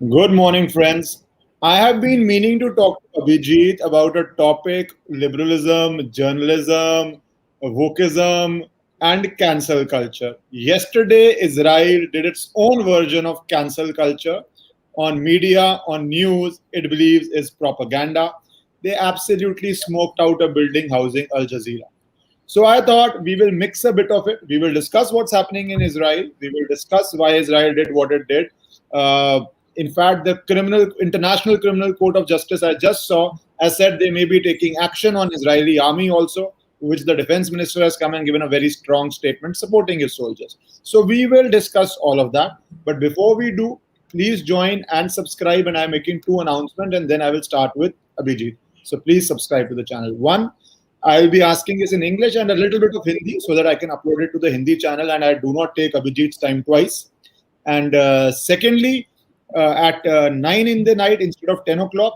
Good morning, friends. I have been meaning to talk to Abhijeet about a topic: liberalism, journalism, wokeism, and cancel culture. Yesterday, Israel did its own version of cancel culture on media, on news. It believes is propaganda. They absolutely smoked out a building housing Al Jazeera. So I thought we will mix a bit of it. We will discuss what's happening in Israel. We will discuss why Israel did what it did. In fact, the International Criminal Court of Justice I just saw has said they may be taking action on Israeli army also, which the defense minister has come and given a very strong statement supporting his soldiers. So we will discuss all of that. But before we do, please join and subscribe. And I'm making two announcements, and then I will start with Abhijit. So please subscribe to the channel. One, I will be asking this in English and a little bit of Hindi so that I can upload it to the Hindi channel and I do not take Abhijit's time twice. And secondly, at 9 in the night instead of 10 o'clock,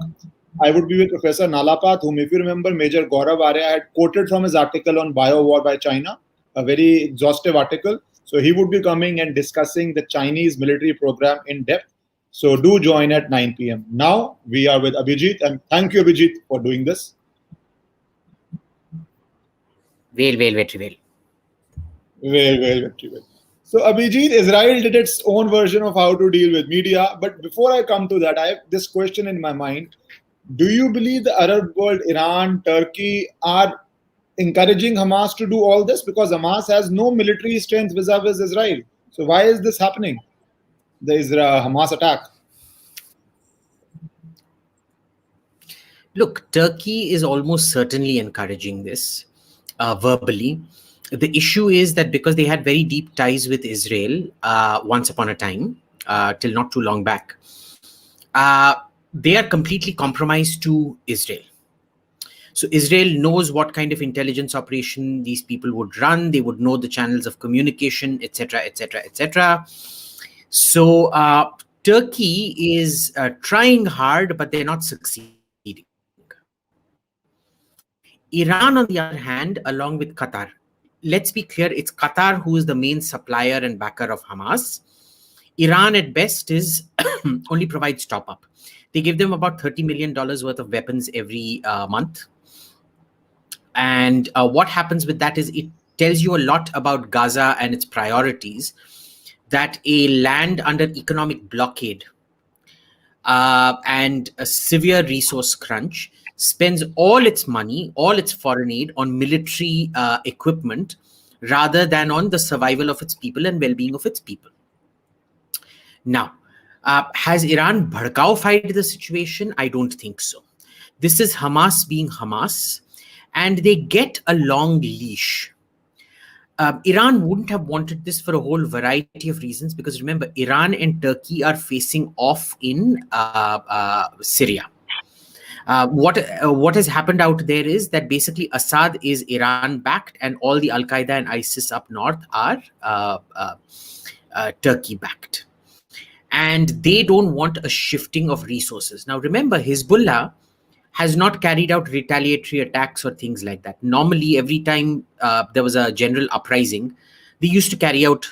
I would be with Professor Nalapat, whom, if you remember, Major Gaurav Arya had quoted from his article on bio-war by China, a very exhaustive article. So he would be coming and discussing the Chinese military program in depth. So do join at 9 p.m. Now we are with Abhijit, and thank you, Abhijit, for doing this. Very well. So, Abhijit, Israel did its own version of how to deal with media. But before I come to that, I have this question in my mind. Do you believe the Arab world, Iran, Turkey, are encouraging Hamas to do all this? Because Hamas has no military strength vis-a-vis Israel. So why is this happening? The Hamas attack. Look, Turkey is almost certainly encouraging this verbally. The issue is that because they had very deep ties with Israel once upon a time, till not too long back, they are completely compromised to Israel. So Israel knows what kind of intelligence operation these people would run. They would know the channels of communication, etc., etc., etc. So Turkey is trying hard, but they're not succeeding. Iran, on the other hand, along with Qatar, let's be clear, it's Qatar who is the main supplier and backer of Hamas. Iran at best is only provides top up. They give them about $30 million worth of weapons every month. And what happens with that is it tells you a lot about Gaza and its priorities, that a land under economic blockade and a severe resource crunch spends all its money, all its foreign aid on military equipment rather than on the survival of its people and well-being of its people. Now, has Iran bhadkao-fied the situation? I don't think so. This is Hamas being Hamas, and they get a long leash. Iran wouldn't have wanted this for a whole variety of reasons, because remember, Iran and Turkey are facing off in Syria. What has happened out there is that basically Assad is Iran-backed and all the Al-Qaeda and ISIS up north are Turkey-backed. And they don't want a shifting of resources. Now remember, Hezbollah has not carried out retaliatory attacks or things like that. Normally, every time there was a general uprising, they used to carry out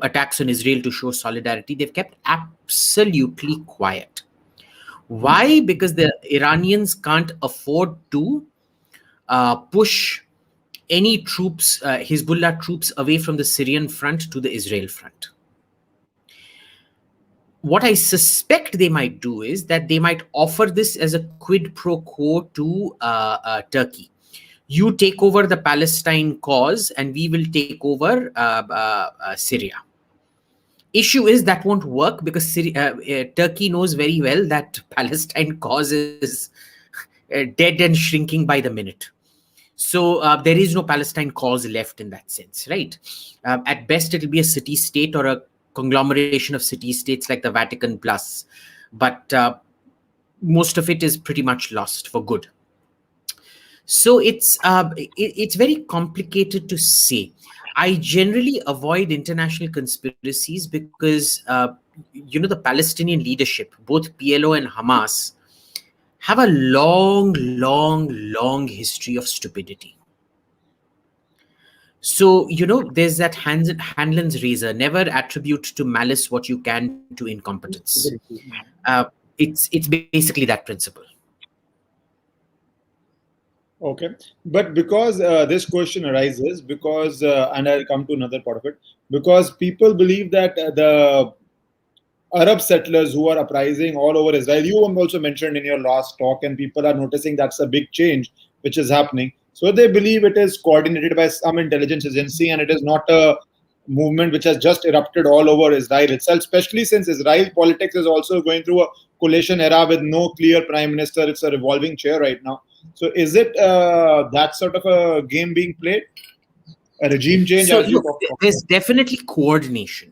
attacks on Israel to show solidarity. They've kept absolutely quiet. Why? Because the Iranians can't afford to push any troops, Hezbollah troops, away from the Syrian front to the Israel front. What I suspect they might do is that they might offer this as a quid pro quo to Turkey. You take over the Palestine cause and we will take over Syria. Issue is that won't work because Turkey knows very well that Palestine cause is dead and shrinking by the minute. So there is no Palestine cause left in that sense, right? At best, it'll be a city-state or a conglomeration of city-states like the Vatican plus. But most of it is pretty much lost for good. So it's very complicated to say. I generally avoid international conspiracies because, the Palestinian leadership, both PLO and Hamas, have a long history of stupidity. So, there's that Hanlon's razor: never attribute to malice what you can to incompetence. It's basically that principle. Okay, but because this question arises, because and I'll come to another part of it, because people believe that the Arab settlers who are uprising all over Israel, you also mentioned in your last talk, and people are noticing that's a big change which is happening. So they believe it is coordinated by some intelligence agency, and it is not a movement which has just erupted all over Israel itself, especially since Israel politics is also going through a coalition era with no clear prime minister. It's a revolving chair right now. So is it that sort of a game being played? A regime change, So, as you look, talked about? there's definitely coordination.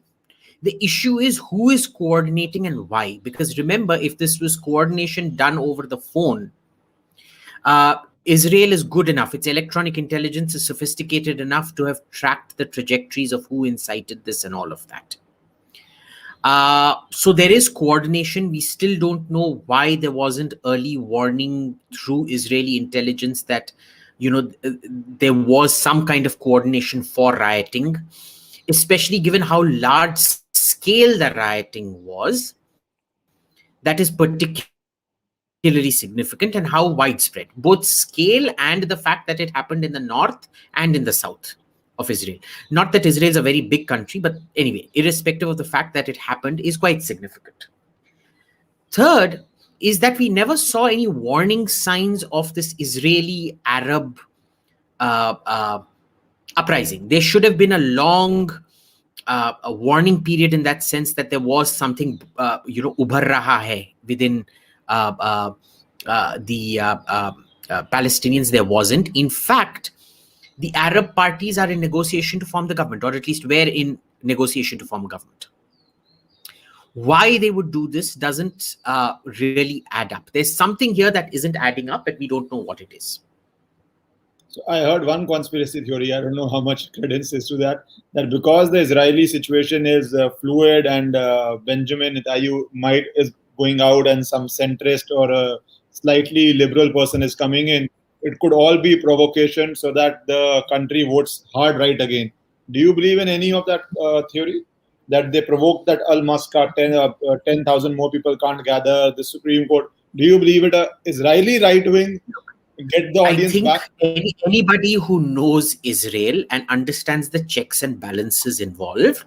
The issue is who is coordinating and why. Because remember, if this was coordination done over the phone, Israel is good enough. Its electronic intelligence is sophisticated enough to have tracked the trajectories of who incited this and all of that. So there is coordination. We still don't know why there wasn't early warning through Israeli intelligence that, there was some kind of coordination for rioting, especially given how large scale the rioting was. That is particularly significant, and how widespread, both scale and the fact that it happened in the north and in the south of Israel. Not that Israel is a very big country, but anyway, irrespective of the fact that it happened, is quite significant. Third is that we never saw any warning signs of this Israeli Arab uprising. There should have been a long a warning period, in that sense that there was something, ubhar raha hai within the Palestinians. There wasn't. In fact, the Arab parties are in negotiation to form the government, or at least were in negotiation to form a government. Why they would do this doesn't really add up. There's something here that isn't adding up, but we don't know what it is. So I heard one conspiracy theory. I don't know how much credence is to that. That because the Israeli situation is fluid, and Benjamin Netanyahu is going out, and some centrist or a slightly liberal person is coming in, it could all be provocation so that the country votes hard right again. Do you believe in any of that theory? That they provoke that Al-Masqa 10,000 more people can't gather the Supreme Court. Do you believe it? Israeli right wing get the audience I think back? anybody who knows Israel and understands the checks and balances involved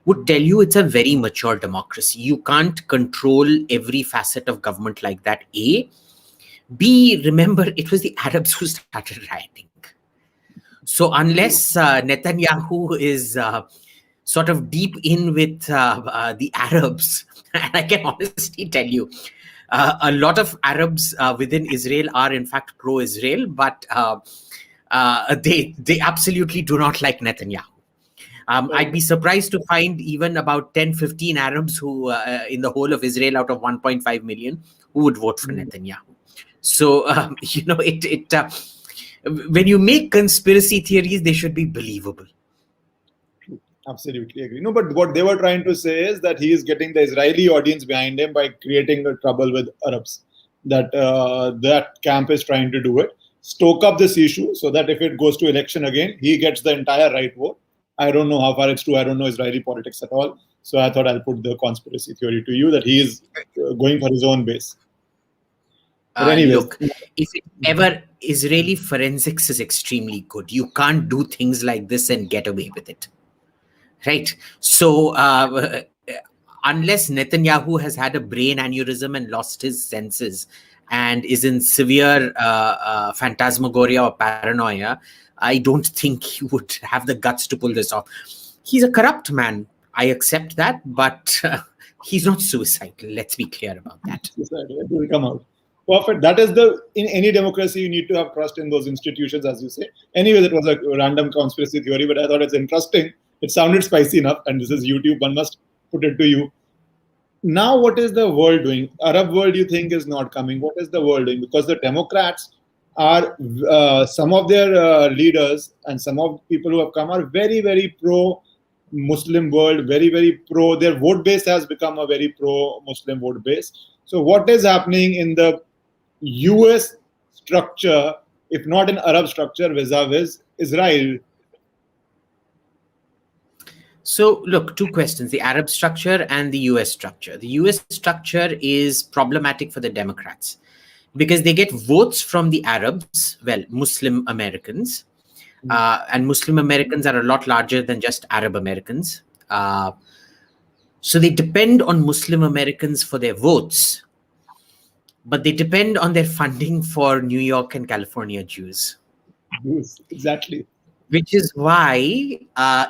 would tell you it's a very mature democracy. You can't control every facet of government like that, A. B, remember, it was the Arabs who started rioting. So unless Netanyahu is sort of deep in with the Arabs, and I can honestly tell you, a lot of Arabs within Israel are in fact pro-Israel, but they absolutely do not like Netanyahu. I'd be surprised to find even about 10, 15 Arabs who, in the whole of Israel, out of 1.5 million, who would vote for Netanyahu. So, when you make conspiracy theories, they should be believable. Absolutely agree. No, but what they were trying to say is that he is getting the Israeli audience behind him by creating a trouble with Arabs. That camp is trying to do it, stoke up this issue so that if it goes to election again, he gets the entire right vote. I don't know how far it's true. I don't know Israeli politics at all. So I thought I'll put the conspiracy theory to you that he is going for his own base. But anyways, look, if it ever, Israeli forensics is extremely good. You can't do things like this and get away with it. Right. So unless Netanyahu has had a brain aneurysm and lost his senses and is in severe phantasmagoria or paranoia, I don't think he would have the guts to pull this off. He's a corrupt man. I accept that, but he's not suicidal. Let's be clear about that. It will come out. Perfect. That is in any democracy, you need to have trust in those institutions, as you say. Anyway, it was a random conspiracy theory, but I thought it's interesting. It sounded spicy enough, and this is YouTube. One must put it to you. Now, what is the world doing? Arab world, you think, is not coming. What is the world doing? Because the Democrats are, some of their leaders and some of the people who have come are very, very pro-Muslim world, very, very pro. Their vote base has become a very pro-Muslim vote base. So what is happening in the US structure, if not in Arab structure, vis-a-vis Israel? So, look, two questions: the Arab structure and the US structure. The US structure is problematic for the Democrats because they get votes from the Arabs, well, Muslim Americans, and Muslim Americans are a lot larger than just Arab Americans. So they depend on Muslim Americans for their votes, but they depend on their funding for New York and California Jews. Yes, exactly. Which is why,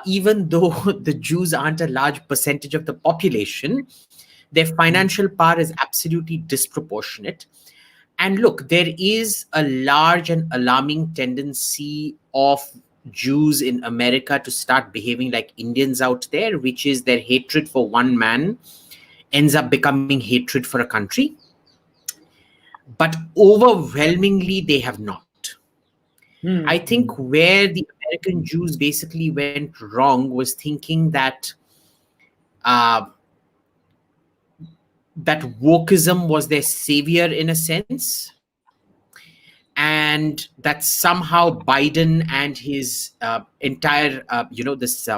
even though the Jews aren't a large percentage of the population, their financial power is absolutely disproportionate. And look, there is a large and alarming tendency of Jews in America to start behaving like Indians out there, which is their hatred for one man ends up becoming hatred for a country. But overwhelmingly, they have not. I think where the American Jews basically went wrong was thinking that uh, that wokeism was their savior in a sense, and that somehow Biden and his entire, this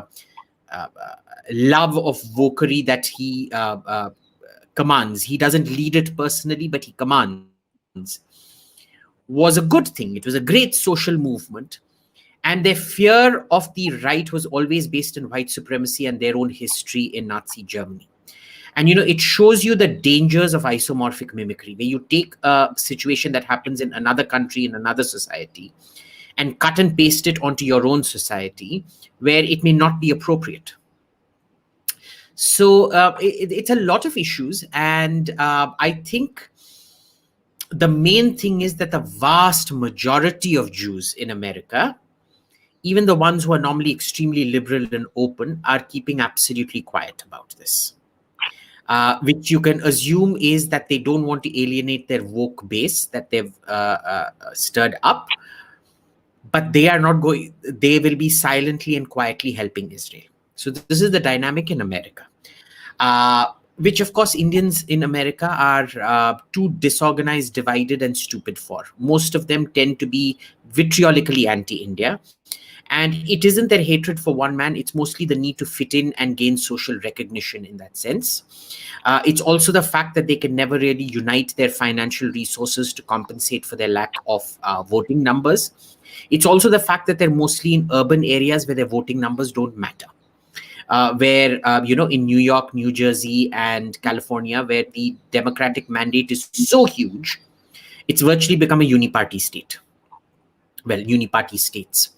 love of wokery that he commands. He doesn't lead it personally, but he commands. Was a good thing. It was a great social movement. And their fear of the right was always based on white supremacy and their own history in Nazi Germany. And it shows you the dangers of isomorphic mimicry, where you take a situation that happens in another country, in another society, and cut and paste it onto your own society, where it may not be appropriate. So it's a lot of issues. And I think the main thing is that the vast majority of Jews in America, even the ones who are normally extremely liberal and open, are keeping absolutely quiet about this. Which you can assume is that they don't want to alienate their woke base that they've stirred up, but they are not going. They will be silently and quietly helping Israel. So this is the dynamic in America, which of course Indians in America are too disorganized, divided, and stupid for. Most of them tend to be vitriolically anti-India. And it isn't their hatred for one man. It's mostly the need to fit in and gain social recognition in that sense. It's also the fact that they can never really unite their financial resources to compensate for their lack of voting numbers. It's also the fact that they're mostly in urban areas where their voting numbers don't matter. Where, in New York, New Jersey, and California, where the Democratic mandate is so huge, it's virtually become a uniparty state. Well, uniparty states.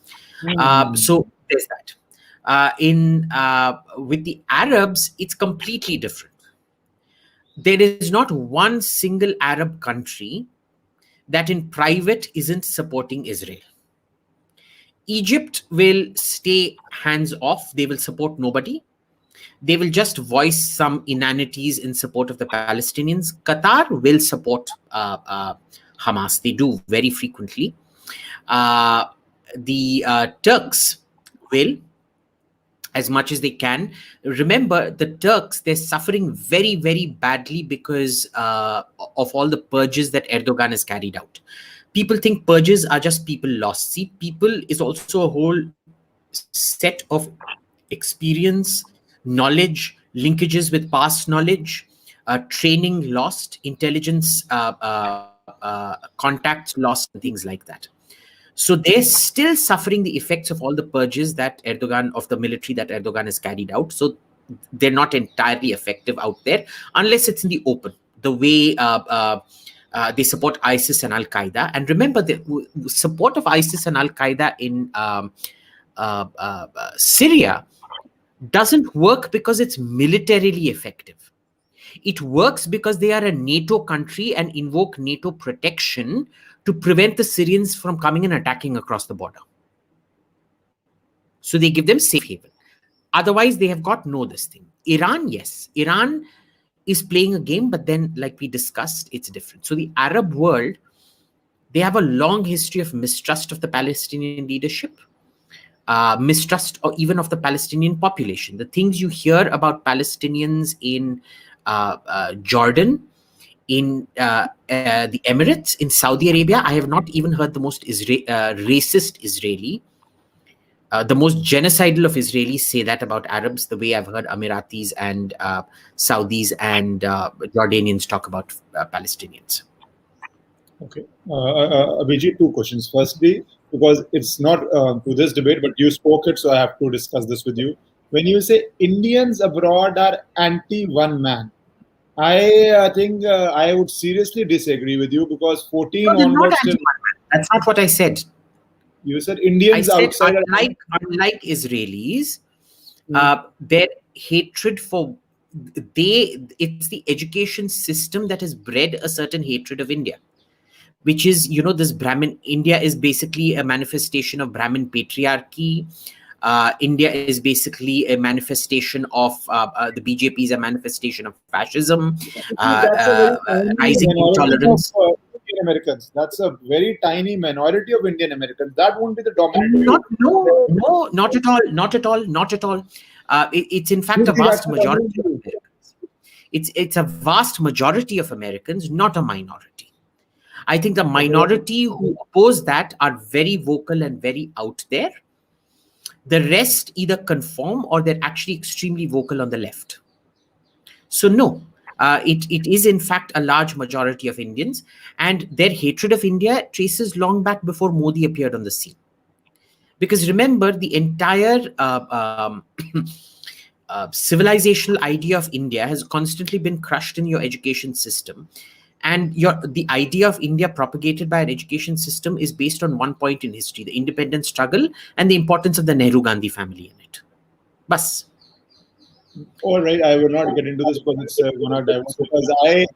So there's that. With the Arabs, it's completely different. There is not one single Arab country that in private isn't supporting Israel. Egypt will stay hands off. They will support nobody. They will just voice some inanities in support of the Palestinians. Qatar will support Hamas. They do very frequently. The Turks will, as much as they can. Remember, the Turks, they're suffering very, very badly because of all the purges that Erdogan has carried out. People think purges are just people lost. See, people is also a whole set of experience, knowledge, linkages with past knowledge, training lost, intelligence contacts lost, and things like that. So they're still suffering the effects of all the purges that Erdogan, of the military that Erdogan has carried out. So they're not entirely effective out there unless it's in the open, the way they support ISIS and Al-Qaeda. And remember, the support of ISIS and Al-Qaeda in Syria doesn't work because it's militarily effective. It works because they are a NATO country and invoke NATO protection to prevent the Syrians from coming and attacking across the border. So they give them safe haven. Otherwise, they have got no this thing. Iran, yes. Iran is playing a game, but then, like we discussed, it's different. So the Arab world, they have a long history of mistrust of the Palestinian leadership, mistrust or even of the Palestinian population. The things you hear about Palestinians in Jordan, in the Emirates, in Saudi Arabia, I have not even heard the most racist Israeli The most genocidal of Israelis say that about Arabs, the way I've heard Emiratis and Saudis and Jordanians talk about Palestinians. Okay. Abhijeet, two questions. Firstly, because it's not to this debate, but you spoke it, so I have to discuss this with you. When you say Indians abroad are anti one man, I think I would seriously disagree with you, because 14 No, they're not onwards till anti-one. That's not what I said. you said I Indians said outside are unlike Israelis, their hatred for it's the education system that has bred a certain hatred of India, which is, this Brahmin. India is basically a manifestation of Brahmin patriarchy. India is basically a manifestation of the BJP is a manifestation of fascism, that's a very tiny rising minority of intolerance. Indian Americans. That's a very tiny minority of Indian Americans. That won't be the dominant view. No, not at all, not at all, not at all. It's in fact You a think that's vast the majority dominant of view? Americans. It's a vast majority of Americans, not a minority. I think the minority who oppose that are very vocal and very out there. The rest either conform or they're actually extremely vocal on the left. So no, it is in fact a large majority of Indians, and their hatred of India traces long back before Modi appeared on the scene. Because remember, the entire civilizational idea of India has constantly been crushed in your education system. And the idea of India propagated by an education system is based on one point in history, the independence struggle and the importance of the Nehru-Gandhi family in it. Bas. All right, I will not get into this because it's gonna diverse. Because I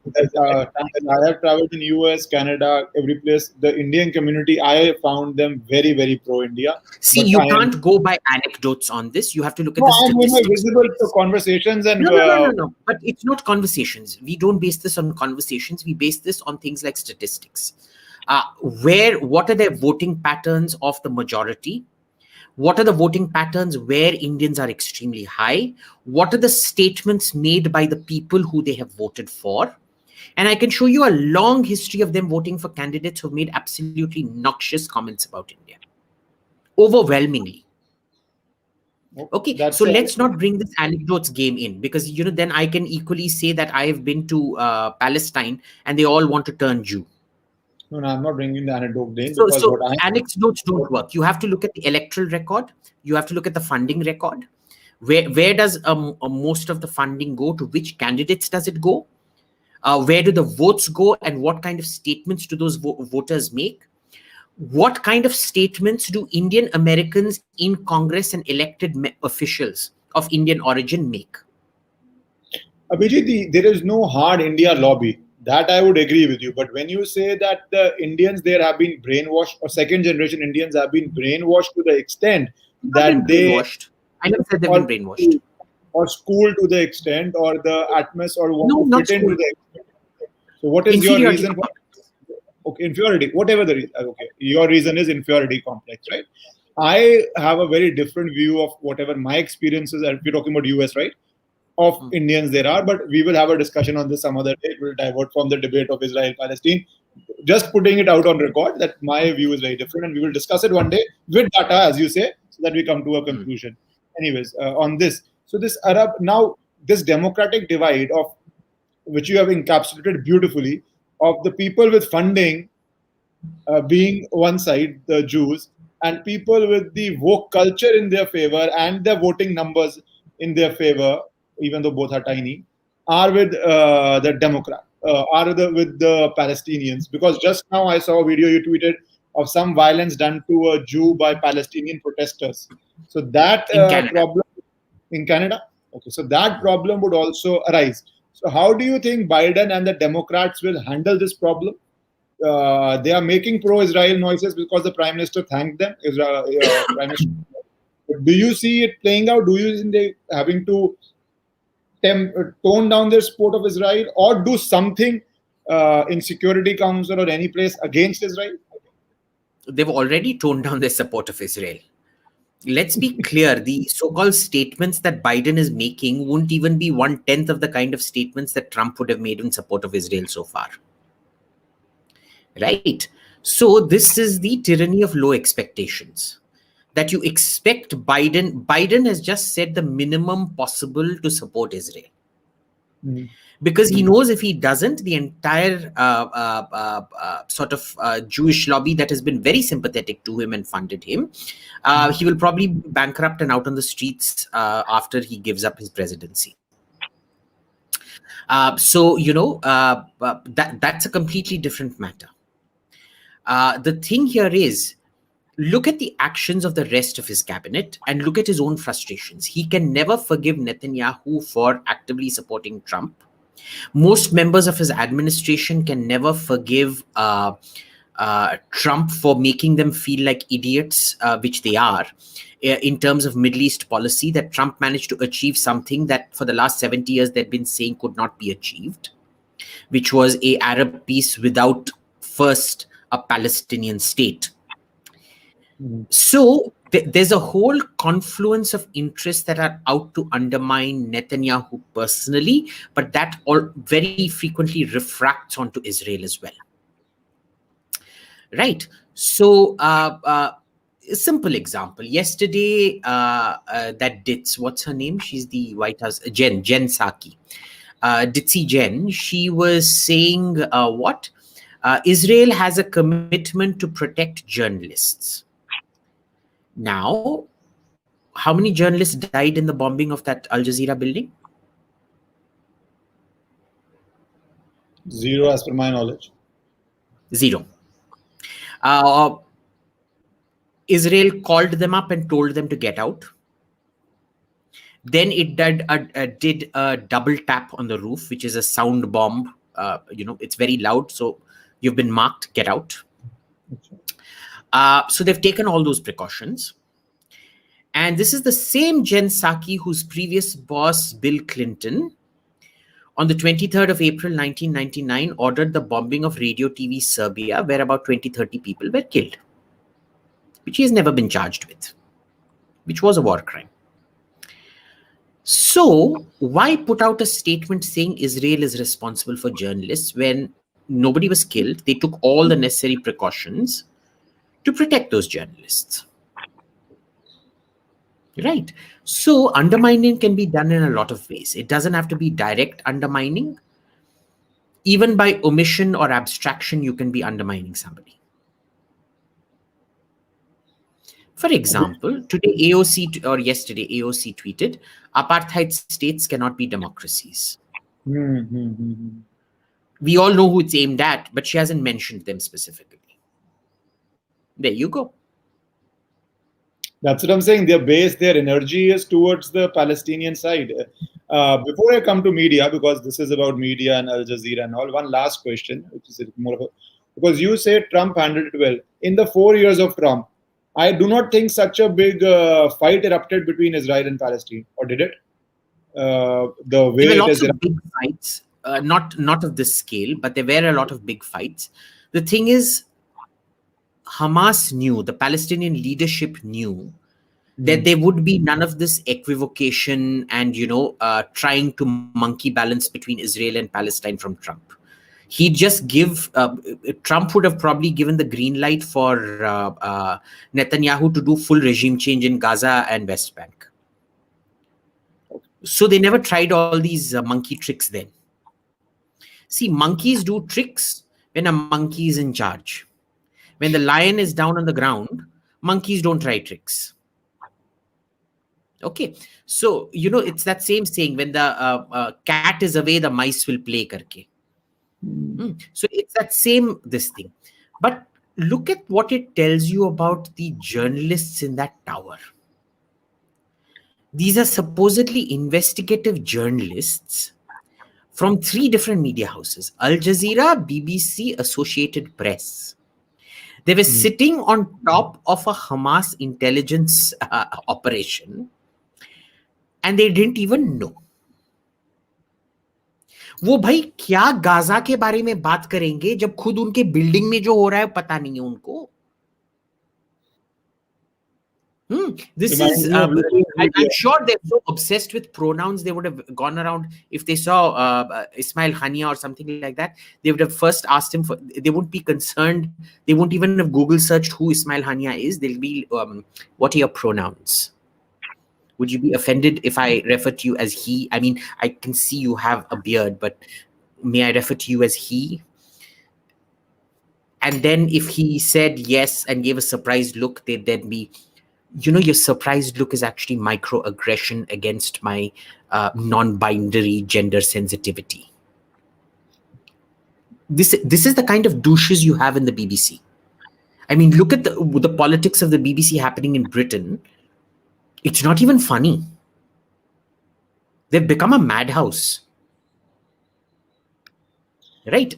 have traveled in US, Canada, every place. The Indian community, I found them very, very pro-India. See, But you I am can't go by anecdotes on this. You have to look at no, the I am more statistics. visible to conversations and No. But it's not conversations. We don't base this on conversations. We base this on things like statistics. What are their voting patterns of the majority? What are the voting patterns where Indians are extremely high? What are the statements made by the people who they have voted for? And I can show you a long history of them voting for candidates who have made absolutely noxious comments about India. Overwhelmingly. Okay, so let's not bring this anecdotes game in, because then I can equally say that I have been to Palestine and they all want to turn Jew. No, I'm not bringing the anecdote game. So anecdotes don't work. You have to look at the electoral record. You have to look at the funding record. Where does most of the funding go? To which candidates does it go? Where do the votes go, and what kind of statements do those voters make? What kind of statements do Indian Americans in Congress and elected officials of Indian origin make? Abhijeet, there is no hard India lobby. That I would agree with you. But when you say that the Indians there have been brainwashed, or second generation Indians have been brainwashed to the extent that they I never said they've been brainwashed. Or schooled to the extent, or the atmosphere, or want to fit into the extent. So what is your reason for inferiority? Whatever the reason. Okay, your reason is inferiority complex, right? I have a very different view of whatever my experiences are. If you're talking about US, right? Of Indians there are, but we will have a discussion on this some other day. It will divert from the debate of Israel-Palestine. Just putting it out on record that my view is very different, and we will discuss it one day with data, as you say, so that we come to a conclusion. Anyways, on this, so this Arab, now this democratic divide of which you have encapsulated beautifully, of the people with funding being one side, the Jews, and people with the woke culture in their favor and their voting numbers in their favor, even though both are tiny, are with the Democrat, with the Palestinians. Because just now I saw a video you tweeted of some violence done to a Jew by Palestinian protesters. So that problem in Canada, okay, so that problem would also arise. So how do you think Biden and the Democrats will handle this problem? They are making pro-Israel noises because the Prime Minister thanked them. Prime Minister. Do you see it playing out? Do you see they having to tone down their support of Israel, or do something in Security Council or any place against Israel? They've already toned down their support of Israel. Let's be clear, the so-called statements that Biden is making won't even be 1/10 of the kind of statements that Trump would have made in support of Israel so far. Right? So this is the tyranny of low expectations. that you expect Biden has just said the minimum possible to support Israel. Because he knows if he doesn't, the entire sort of Jewish lobby that has been very sympathetic to him and funded him, he will probably be bankrupt and out on the streets after he gives up his presidency. So, that's a completely different matter. The thing here is, look at the actions of the rest of his cabinet and look at his own frustrations. He can never forgive Netanyahu for actively supporting Trump. Most members of his administration can never forgive Trump for making them feel like idiots, which they are, in terms of Middle East policy, that Trump managed to achieve something that for the last 70 years they've been saying could not be achieved, which was an Arab peace without first a Palestinian state. So there's a whole confluence of interests that are out to undermine Netanyahu personally, but that all very frequently refracts onto Israel as well. Right. So a simple example. Yesterday, that Ditz, what's her name? She's the White House, Jen Psaki. Ditzy Jen, she was saying what? Israel has a commitment to protect journalists. Now, how many journalists died in the bombing of that Al Jazeera building? 0 as per my knowledge. 0. Israel called them up and told them to get out. Then it did a double tap on the roof, which is a sound bomb. It's very loud, so you've been marked, get out. So they've taken all those precautions. And this is the same Jen Psaki whose previous boss, Bill Clinton, on the 23rd of April, 1999, ordered the bombing of Radio TV Serbia, where about 20-30 people were killed, which he has never been charged with, which was a war crime. So why put out a statement saying Israel is responsible for journalists when nobody was killed? They took all the necessary precautions to protect those journalists. Right. So undermining can be done in a lot of ways. It doesn't have to be direct undermining. Even by omission or abstraction, you can be undermining somebody. For example, today yesterday AOC tweeted, apartheid states cannot be democracies. We all know who it's aimed at, but she hasn't mentioned them specifically. There you go. That's what I'm saying. Their energy is towards the Palestinian side. Before I come to media, because this is about media and Al Jazeera and all, one last question, which is more of a, because you say Trump handled it well. In the 4 years of Trump, I do not think such a big fight erupted between Israel and Palestine, or did it? The way there were it lots is of big fights, not of this scale, but there were a lot of big fights. The thing is, Hamas knew, the Palestinian leadership knew that there would be none of this equivocation and, trying to monkey balance between Israel and Palestine from Trump. He'd just Trump would have probably given the green light for Netanyahu to do full regime change in Gaza and West Bank. So they never tried all these monkey tricks then. See, monkeys do tricks when a monkey is in charge. When the lion is down on the ground, monkeys don't try tricks. Okay, so, it's that same saying, when the cat is away, the mice will play karke. So it's that same, this thing. But look at what it tells you about the journalists in that tower. These are supposedly investigative journalists from 3 different media houses: Al Jazeera, BBC, Associated Press. They were sitting on top of a Hamas intelligence operation, and they didn't even know. वो भाई क्या Gaza के बारे में बात करेंगे जब खुद उनके बिल्डिंग में जो हो रहा है पता नहीं है उनको. This Reminds is, me of Liberal I'm media. sure they're so obsessed with pronouns, they would have gone around, if they saw Ismail Hania or something like that, they would have first asked him for, they won't be concerned, they won't even have Google searched who Ismail Hania is. They'll be, what are your pronouns? Would you be offended if I refer to you as he? I mean, I can see you have a beard, but may I refer to you as he? And then if he said yes and gave a surprised look, they'd then be, your surprised look is actually microaggression against my non-binary gender sensitivity. This is the kind of douches you have in the BBC. I mean, look at the politics of the BBC happening in Britain. It's not even funny. They've become a madhouse. Right?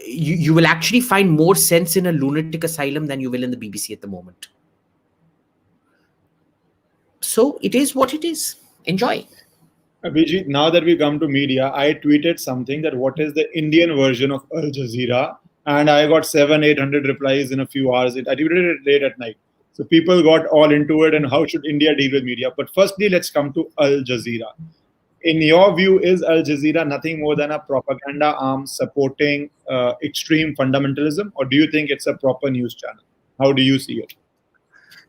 You will actually find more sense in a lunatic asylum than you will in the BBC at the moment. So it is what it is. Enjoy. Abhijit, now that we come to media, I tweeted something that what is the Indian version of Al Jazeera, and I got 700-800 replies in a few hours. I tweeted it late at night, so people got all into it. And how should India deal with media? But firstly, let's come to Al Jazeera. In your view, is Al Jazeera nothing more than a propaganda arm supporting extreme fundamentalism, or do you think it's a proper news channel? How do you see it?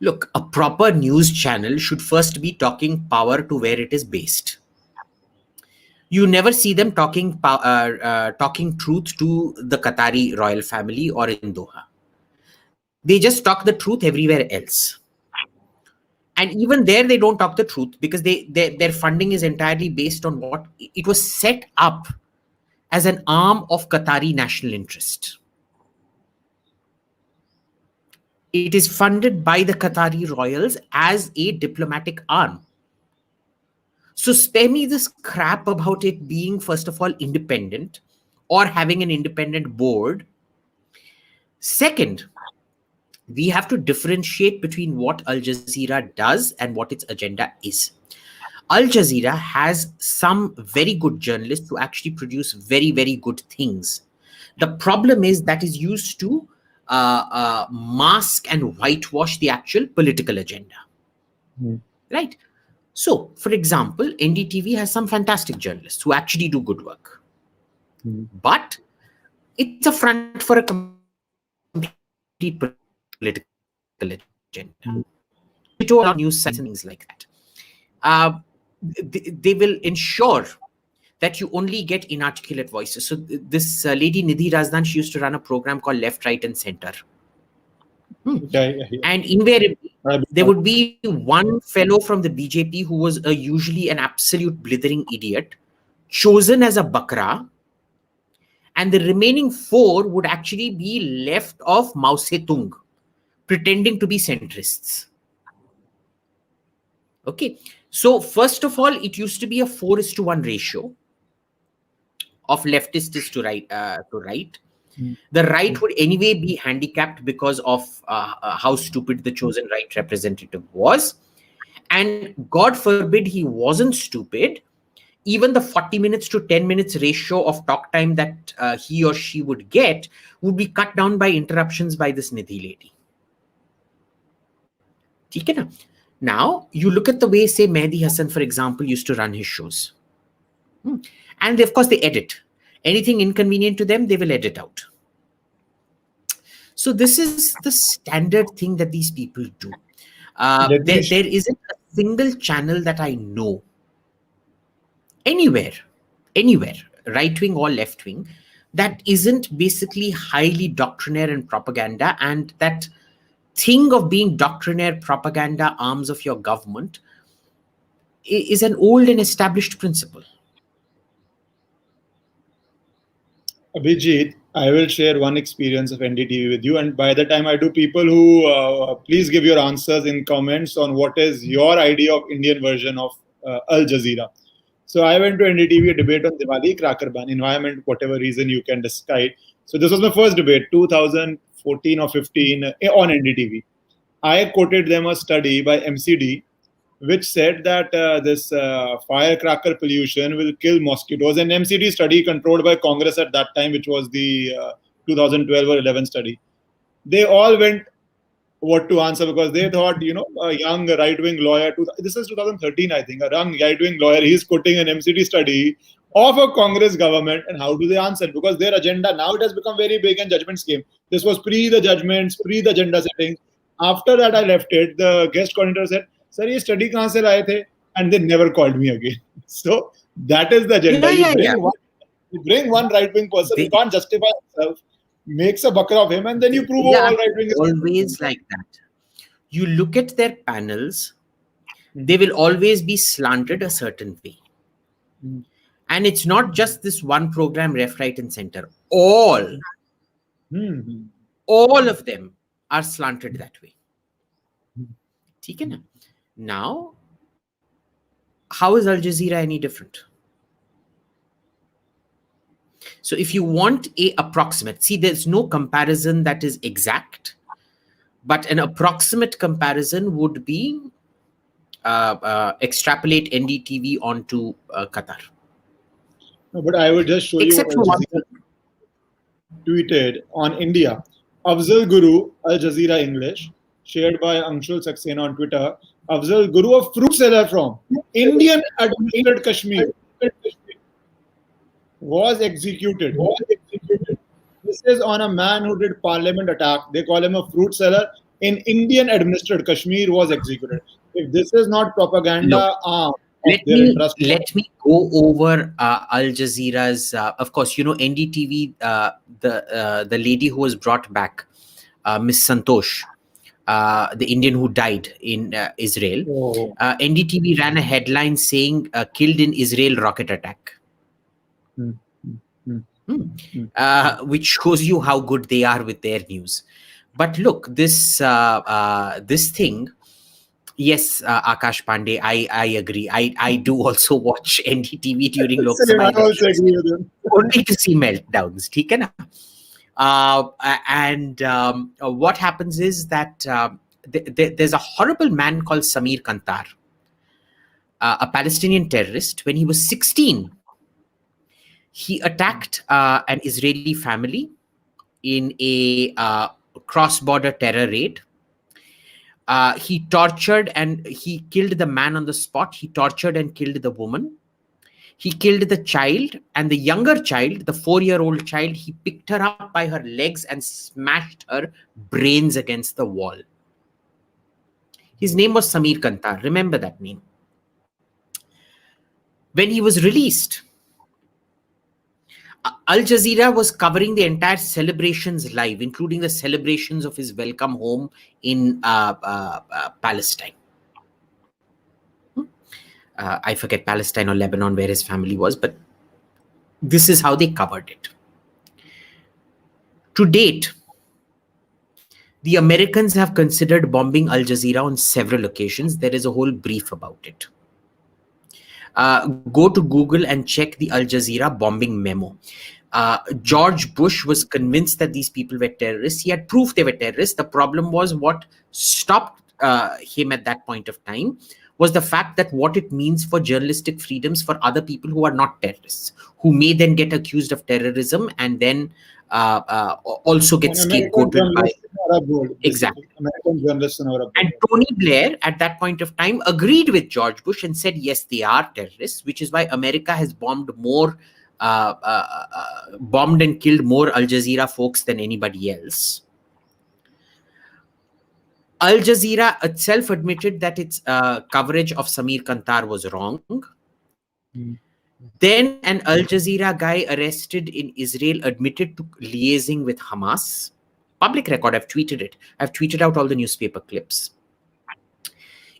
Look, a proper news channel should first be talking power to where it is based. You never see them talking truth to the Qatari royal family or in Doha. They just talk the truth everywhere else. And even there, they don't talk the truth because their funding is entirely based on what it was set up as an arm of Qatari national interest. It is funded by the Qatari royals as a diplomatic arm. So spare me this crap about it being, first of all, independent or having an independent board. Second, we have to differentiate between what Al Jazeera does and what its agenda is. Al Jazeera has some very good journalists who actually produce very, very good things. The problem is that is used to mask and whitewash the actual political agenda. Right? So, for example, NDTV has some fantastic journalists who actually do good work. But it's a front for a complete political agenda. It all news sites and things like that. They will ensure that you only get inarticulate voices. So this lady Nidhi Razdan, she used to run a program called Left, Right and Center. And invariably, there would be one fellow from the BJP who was usually an absolute blithering idiot, chosen as a bakra, and the remaining 4 would actually be left of Mao Zedong, pretending to be centrists. Okay, so first of all, it used to be a 4:1 ratio of leftists to right. The right would anyway be handicapped because of how stupid the chosen right representative was. And God forbid he wasn't stupid, even the 40 minutes to 10 minutes ratio of talk time that he or she would get would be cut down by interruptions by this Nidhi lady. Now, you look at the way, say, Mehdi Hassan, for example, used to run his shows. And of course, they edit. Anything inconvenient to them, they will edit out. So this is the standard thing that these people do. There isn't a single channel that I know anywhere, right-wing or left-wing, that isn't basically highly doctrinaire and propaganda, and that thing of being doctrinaire propaganda arms of your government is an old and established principle. Abhijit, I will share one experience of NDTV with you, and by the time I do, people who please give your answers in comments on what is your idea of Indian version of Al Jazeera. So I went to NDTV, a debate on Diwali, cracker ban, environment, whatever reason you can decide. So this was my first debate, 2014 or 15 on NDTV. I quoted them a study by MCD, which said that this firecracker pollution will kill mosquitoes. An MCD study controlled by Congress at that time, which was the 2012 or 11 study. They all went what to answer, because they thought, a young right-wing lawyer, this is 2013, I think, a young right-wing lawyer, he's quoting an MCT study of a Congress government, and how do they answer? Because their agenda, now it has become very big and judgments came. This was pre the judgments, pre the agenda settings. After that, I left it. The guest coordinator said, "Sir, ye study kahan se laaye the?" And they never called me again. So that is the agenda. You bring one right-wing person who can't justify himself, makes a bucker of him, and then you prove all right-wing. Always like that. You look at their panels, they will always be slanted a certain way. And it's not just this one program, left, right, and center. All of them are slanted that way. Now, how is Al Jazeera any different? So if you want a approximate, see, there's no comparison that is exact, but an approximate comparison would be extrapolate NDTV onto Qatar. No, but I will just show Except you what Al Jazeera tweeted on India. Afzal Guru, Al Jazeera English, shared by Anshul Saxena on Twitter. Afzal Guru, a fruit seller from Indian administered Kashmir, was executed. This is on a man who did parliament attack. They call him a fruit seller. In Indian administered Kashmir, was executed. If this is not propaganda, let me go over Al Jazeera's. Of course, NDTV. The lady who was brought back, Miss Santosh, the Indian who died in Israel. NDTV ran a headline saying "Killed in Israel rocket attack." Which shows you how good they are with their news. But look, this thing, yes, Akash Pandey, I agree. I do also watch NDTV during Lok Sabha elections, only to see meltdowns. And what happens is that there's a horrible man called Samir Kantar, a Palestinian terrorist. When he was 16, he attacked an Israeli family in a cross-border terror raid. He tortured and he killed the man on the spot. He tortured and killed the woman. He killed the child, and the younger child, the 4-year-old child, he picked her up by her legs and smashed her brains against the wall. His name was Samir Kantar. Remember that name. When he was released, Al Jazeera was covering the entire celebrations live, including the celebrations of his welcome home in Palestine. I forget Palestine or Lebanon where his family was, but this is how they covered it. To date, the Americans have considered bombing Al Jazeera on several occasions. There is a whole brief about it. Go to Google and check the Al Jazeera bombing memo. George Bush was convinced that these people were terrorists. He had proof they were terrorists. The problem was what stopped him at that point of time was the fact that what it means for journalistic freedoms for other people who are not terrorists, who may then get accused of terrorism and then also get scapegoated by... Exactly. And Tony Blair at that point of time agreed with George Bush and said, yes, they are terrorists, which is why America has bombed and killed more Al Jazeera folks than anybody else. Al Jazeera itself admitted that its coverage of Samir Kantar was wrong. Then an Al Jazeera guy arrested in Israel admitted to liaising with Hamas. Public record, I've tweeted it. I've tweeted out all the newspaper clips.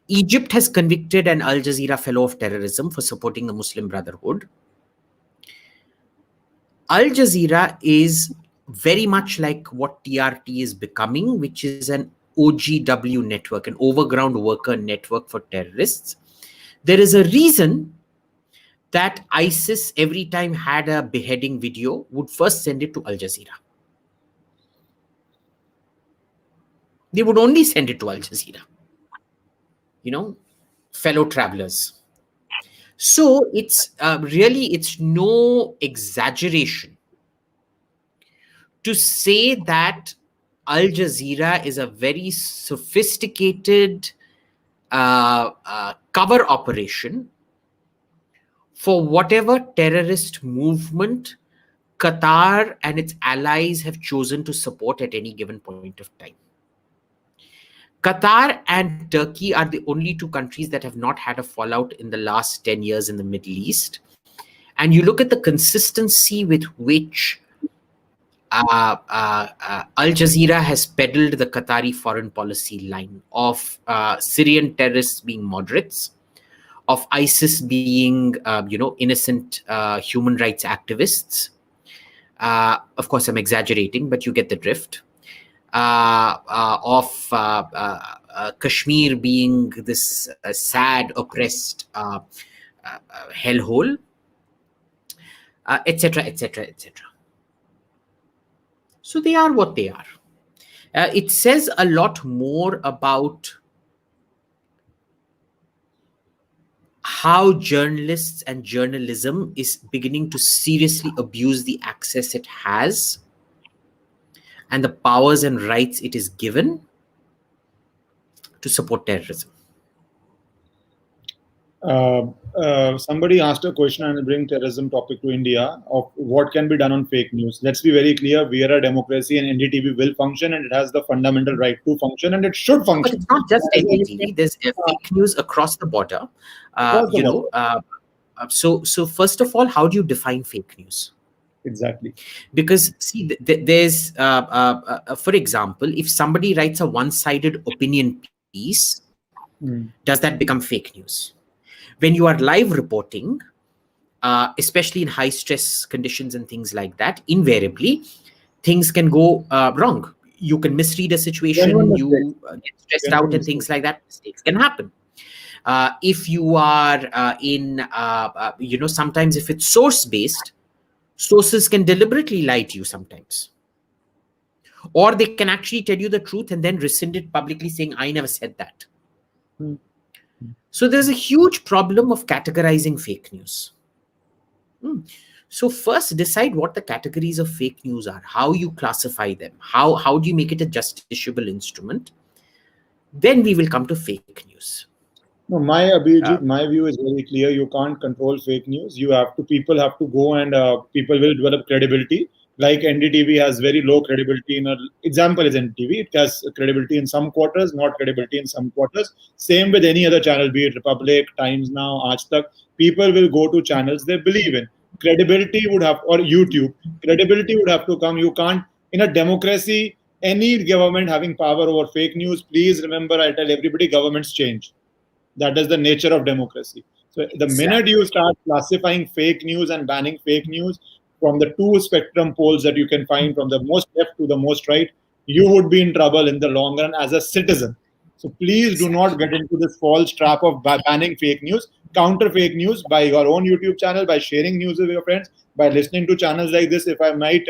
Egypt has convicted an Al Jazeera fellow of terrorism for supporting the Muslim Brotherhood. Al Jazeera is very much like what TRT is becoming, which is an OGW network, an overground worker network for terrorists. There is a reason that ISIS, every time had a beheading video, would first send it to Al Jazeera. They would only send it to Al Jazeera, fellow travelers. So it's it's no exaggeration to say that Al Jazeera is a very sophisticated cover operation for whatever terrorist movement Qatar and its allies have chosen to support at any given point of time. Qatar and Turkey are the only two countries that have not had a fallout in the last 10 years in the Middle East. And you look at the consistency with which Al Jazeera has peddled the Qatari foreign policy line of Syrian terrorists being moderates, of ISIS being, innocent human rights activists. Of course, I'm exaggerating, but you get the drift. Of Kashmir being this sad, oppressed hellhole, etc., etc., etc. So they are what they are. It says a lot more about how journalists and journalism is beginning to seriously abuse the access it has and the powers and rights it is given to support terrorism. Somebody asked a question and bring terrorism topic to India of what can be done on fake news. Let's be very clear. We are a democracy and NDTV will function and it has the fundamental right to function and it should function. But it's not just NDTV. There's fake news across the border. So first of all, how do you define fake news? Exactly. Because see, there's, for example, if somebody writes a one-sided opinion piece, does that become fake news? When you are live reporting, especially in high-stress conditions and things like that, invariably, things can go wrong. You can misread a situation, you get stressed out and things like that. Mistakes can happen. If you are sometimes if it's source-based, sources can deliberately lie to you sometimes. Or they can actually tell you the truth and then rescind it publicly saying, I never said that. So there's a huge problem of categorizing fake news. So first decide what the categories of fake news are, how you classify them, how do you make it a justiciable instrument. Then we will come to fake news. No, my view is very clear. You can't control fake news. People have to go and people will develop credibility. Like NDTV has very low credibility. Example is NDTV. It has credibility in some quarters, not credibility in some quarters. Same with any other channel, be it Republic, Times Now, Aaj Tak. People will go to channels they believe in. Credibility would have, or YouTube, credibility would have to come. You can't, in a democracy, any government having power over fake news, please remember, I tell everybody, governments change. That is the nature of democracy. So the minute you start classifying fake news and banning fake news from the two spectrum poles that you can find from the most left to the most right, you would be in trouble in the long run as a citizen. So please do not get into this false trap of banning fake news. Counter fake news by your own YouTube channel, by sharing news with your friends, by listening to channels like this, if I might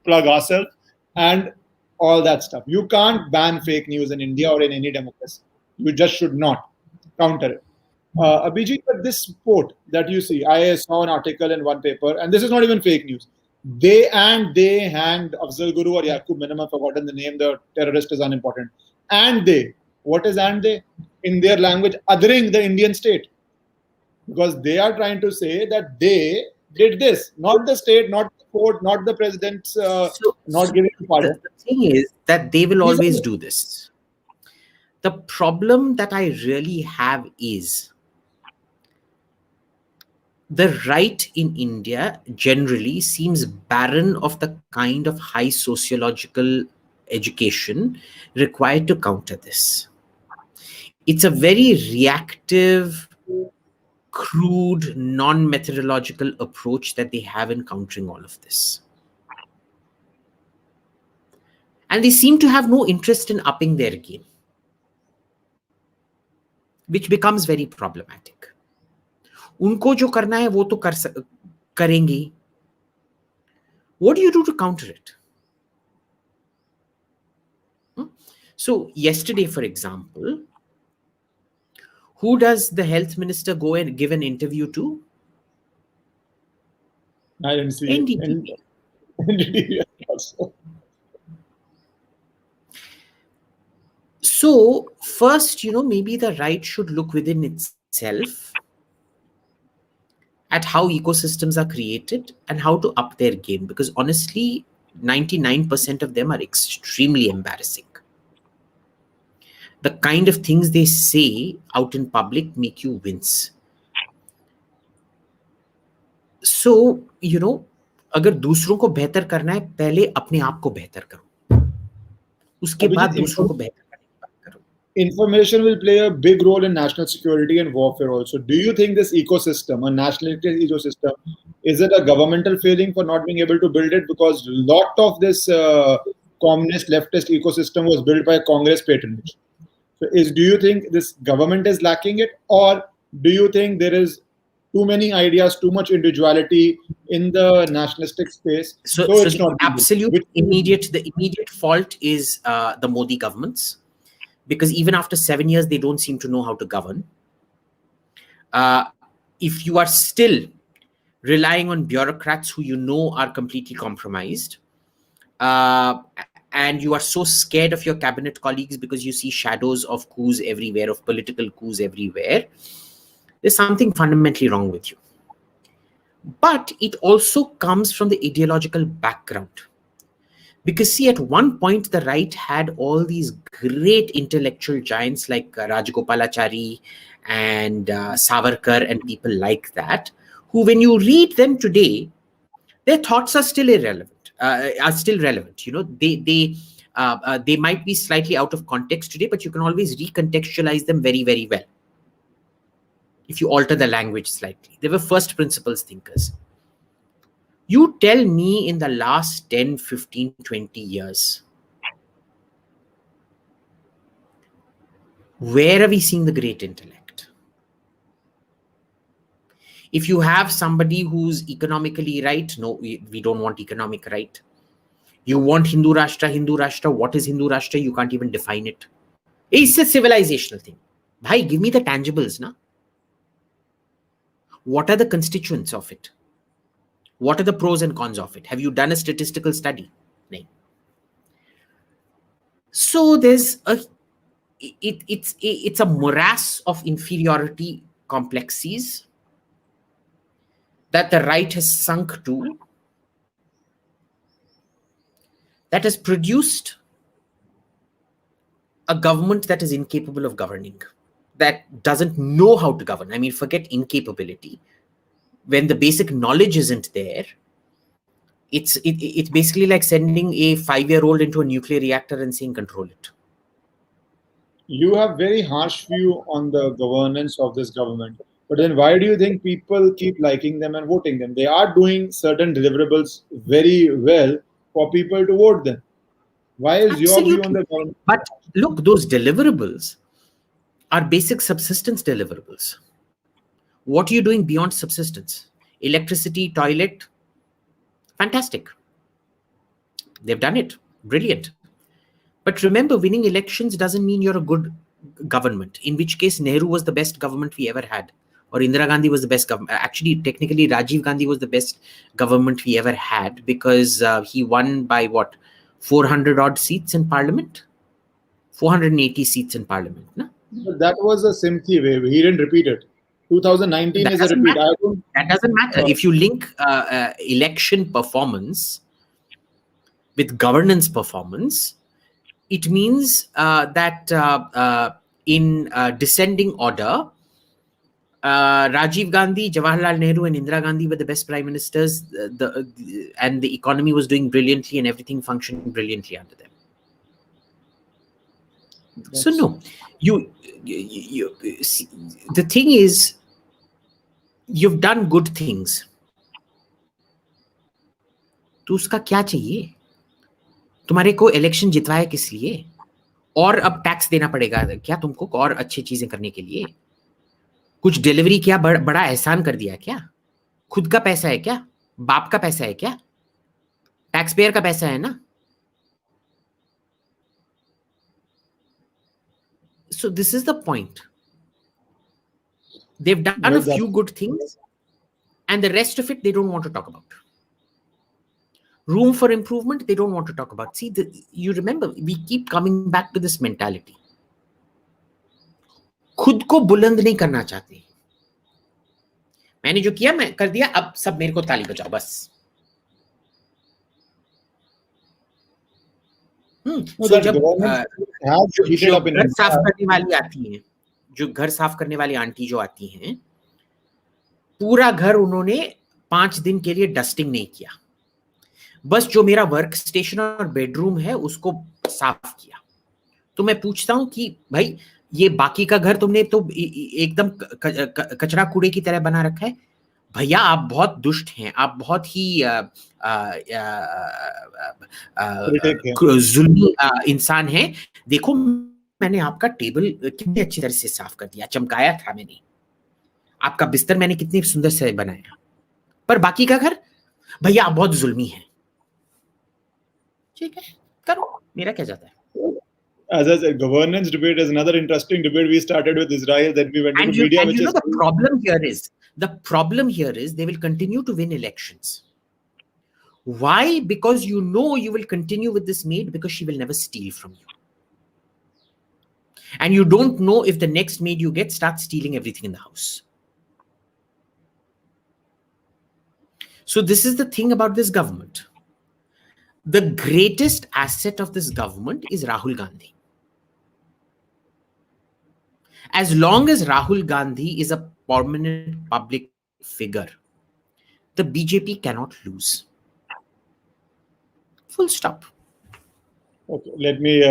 plug ourselves, and all that stuff. You can't ban fake news in India or in any democracy. You just should not. Counter it. Abhijet, but this quote that you see, I saw an article in one paper, and this is not even fake news. They hanged Afzal Guru or Yaqub Minimum, forgotten the name, the terrorist is unimportant. And they, what is and they? In their language, othering the Indian state. Because they are trying to say that they did this, not the state, not the court, not the president's not giving pardon. The thing is that they will always do this. The problem that I really have is the right in India generally seems barren of the kind of high sociological education required to counter this. It's a very reactive, crude, non-methodological approach that they have in countering all of this. And they seem to have no interest in upping their game, which becomes very problematic. उनको जो करना है वो तो करेंगे. What do you do to counter it? So yesterday, for example, who does the health minister go and give an interview to? I didn't see NDTV. NDTV also. So first, maybe the right should look within itself at how ecosystems are created and how to up their game, because honestly 99% of them are extremely embarrassing. The kind of things they say out in public make you wince. So अगर दूसरों को बेहतर करना है, पहले अपने आप को बेहतर करो, उसके बाद Abhijit, दूसरों को बेहतर करने की बात करो. information will play a big role in national security and warfare also. Do you think this ecosystem, a nationalistic ecosystem, is it a governmental failing for not being able to build it? Because a lot of this communist leftist ecosystem was built by Congress patronage. So do you think this government is lacking it, or do you think there is too many ideas, too much individuality in the nationalistic space? So it's the not absolute immediate fault is the Modi governments, because even after 7 years, they don't seem to know how to govern. If you are still relying on bureaucrats who are completely compromised, and you are so scared of your cabinet colleagues because you see shadows of coups everywhere, of political coups everywhere, there's something fundamentally wrong with you. But it also comes from the ideological background. Because see, at one point, the right had all these great intellectual giants like Rajagopalachari and Savarkar and people like that, who, when you read them today, their thoughts are still irrelevant, are still relevant. They might be slightly out of context today, but you can always recontextualize them very, very well if you alter the language slightly. They were first principles thinkers. You tell me, in the last 10, 15, 20 years, where are we seeing the great intellect? If you have somebody who's economically right, no, we don't want economic right. You want Hindu Rashtra. What is Hindu Rashtra? You can't even define it. It's a civilizational thing. Bhai, give me the tangibles, na? What are the constituents of it? What are the pros and cons of it? Have you done a statistical study? No. So there's it's a morass of inferiority complexities that the right has sunk to, that has produced a government that is incapable of governing, that doesn't know how to govern. I mean, forget incapability. When the basic knowledge isn't there, it's basically like sending a 5-year-old into a nuclear reactor and saying control it. You have very harsh view on the governance of this government, but then why do you think people keep liking them and voting them? They are doing certain deliverables very well for people to vote them. Why is your view on the government? But look, those deliverables are basic subsistence deliverables. What are you doing beyond subsistence? Electricity, toilet, fantastic. They've done it. Brilliant. But remember, winning elections doesn't mean you're a good government, in which case Nehru was the best government we ever had, or Indira Gandhi was the best government. Actually, technically, Rajiv Gandhi was the best government we ever had, because he won by 400 odd seats in parliament? 480 seats in parliament. No? But that was a Simthi way. He didn't repeat it. 2019 is a repeat. That doesn't matter. If you link election performance with governance performance, it means that in descending order, Rajiv Gandhi, Jawaharlal Nehru, and Indira Gandhi were the best prime ministers, and the economy was doing brilliantly and everything functioned brilliantly under them. So no, you see, the thing is, you've done good things. तो उसका क्या चाहिए? तुम्हारे को election जितवाया किस लिए? और अब टैक्स देना पड़ेगा क्या तुमको और अच्छी चीजें करने के लिए? कुछ डिलीवरी क्या बड़ा एहसान कर दिया क्या? खुद का पैसा है क्या? बाप का पैसा है क्या? टैक्स पेयर का पैसा है ना? So this is the point. They've done a few good things, and the rest of it they don't want to talk about. Room for improvement they don't want to talk about. See, you remember, we keep coming back to this mentality. खुद को बुलंद नहीं करना चाहते। मैंने जो किया मैं कर दिया, अब सब मेरे को ताली बजाओ बस। So जब जो घर साफ करने वाली आती हैं, जो घर साफ करने वाली आंटी जो आती हैं, पूरा घर उन्होंने 5 दिन के लिए डस्टिंग नहीं किया, बस जो मेरा वर्क स्टेशन और बेडरूम है उसको साफ किया। तो मैं पूछता हूं कि भाई ये बाकी का घर तुमने तो एकदम कचरा कूड़े की तरह बना रखा है। भैया आप बहुत दुष्ट हैं, आप बहुत ही जुल्मी इंसान हैं। देखो मैंने आपका टेबल कितनी अच्छी तरह से साफ कर दिया, चमकाया था मैंने, आपका बिस्तर मैंने कितनी सुंदर से बनाया, पर बाकी का घर भैया आप बहुत जुल्मी हैं। ठीक है, करो, मेरा क्या जाता है। As I said, governance debate is another interesting debate we started with Israel, then we went to media. And you know the problem here is they will continue to win elections. Why? Because you know you will continue with this maid because she will never steal from you. And you don't know if the next maid you get starts stealing everything in the house. So this is the thing about this government. The greatest asset of this government is Rahul Gandhi. As long as Rahul Gandhi is a permanent public figure, the BJP cannot lose. Full stop. Okay, let me,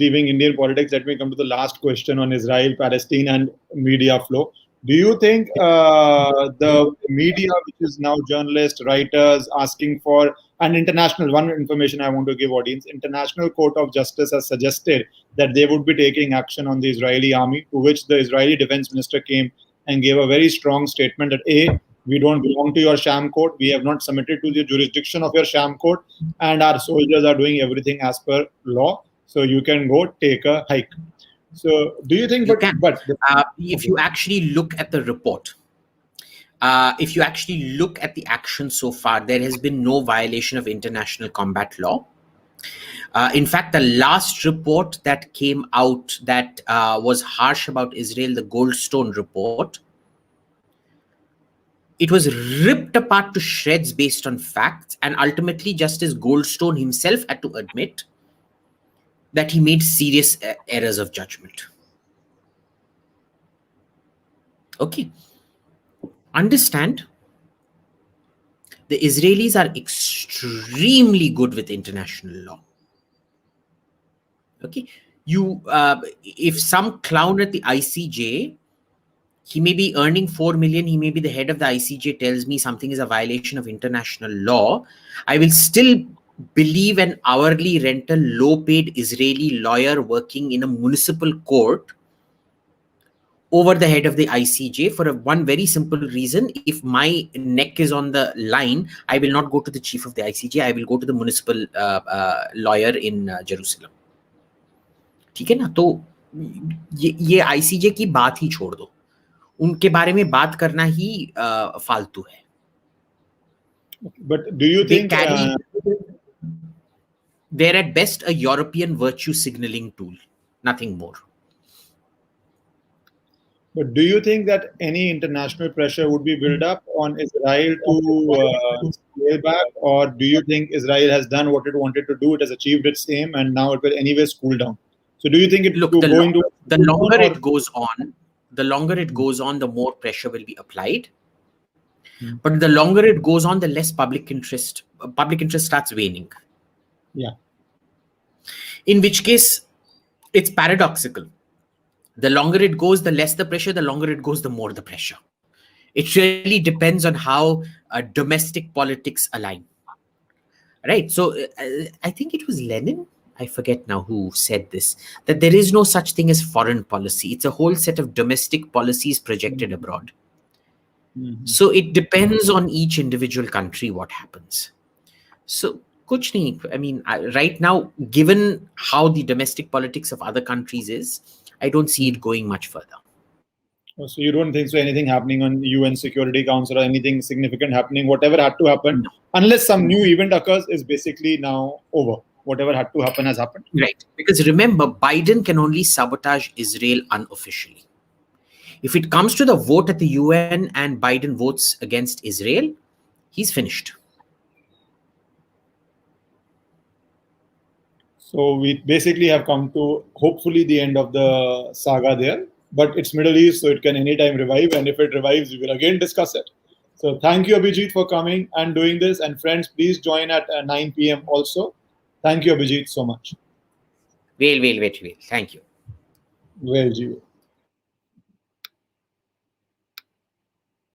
leaving Indian politics, let me come to the last question on Israel, Palestine and media flow. Do you think the media, which is now journalists, writers, asking for an international, one information I want to give audience, International Court of Justice has suggested that they would be taking action on the Israeli army, to which the Israeli defense minister came and gave a very strong statement that A, we don't belong to your sham court, we have not submitted to the jurisdiction of your sham court, and our soldiers are doing everything as per law, so you can go take a hike. So do you think, if you actually look at the report, if you actually look at the action so far, there has been no violation of international combat law. In fact, the last report that came out that was harsh about Israel, the Goldstone report, it was ripped apart to shreds based on facts, and ultimately Justice Goldstone himself had to admit that he made serious errors of judgment. Okay. Understand, the Israelis are extremely good with international law. Okay. If some clown at the ICJ, he may be earning 4 million, he may be the head of the ICJ, tells me something is a violation of international law, I will still believe an hourly rental, low-paid Israeli lawyer working in a municipal court over the head of the ICJ for one very simple reason. If my neck is on the line, I will not go to the chief of the ICJ, I will go to the municipal lawyer in Jerusalem. ठीक है ना? तो ये ICJ की बात ही छोड़ दो, उनके बारे में बात करना ही फालतू है. But do you think they're at best a European virtue signaling tool, nothing more. But do you think that any international pressure would be built up on Israel to scale back, or do you think Israel has done what it wanted to do, it has achieved its aim, and now it will anyways cool down? So do you think it the longer it goes on, the more pressure will be applied. But the longer it goes on, the less public interest starts waning. Yeah. In which case, it's paradoxical. The longer it goes, the less the pressure. The longer it goes, the more the pressure. It really depends on how domestic politics align. Right? So I think it was Lenin, I forget now who said this, that there is no such thing as foreign policy. It's a whole set of domestic policies projected abroad. So it depends on each individual country what happens. So kuch nahi, I mean, right now, given how the domestic politics of other countries is, I don't see it going much further. So you don't think so anything happening on UN Security Council or anything significant happening, whatever had to happen, unless some new event occurs, is basically now over? whatever had to happen has happened. Right. Because remember, Biden can only sabotage Israel unofficially. If it comes to the vote at the UN and Biden votes against Israel, he's finished. So we basically have come to hopefully the end of the saga there. But it's Middle East, so it can anytime revive. And if it revives, we will again discuss it. So thank you, Abhijeet, for coming and doing this. And friends, please join at 9 p.m. also. Thank you, Abhijeet, so much. Well. Thank you. Well,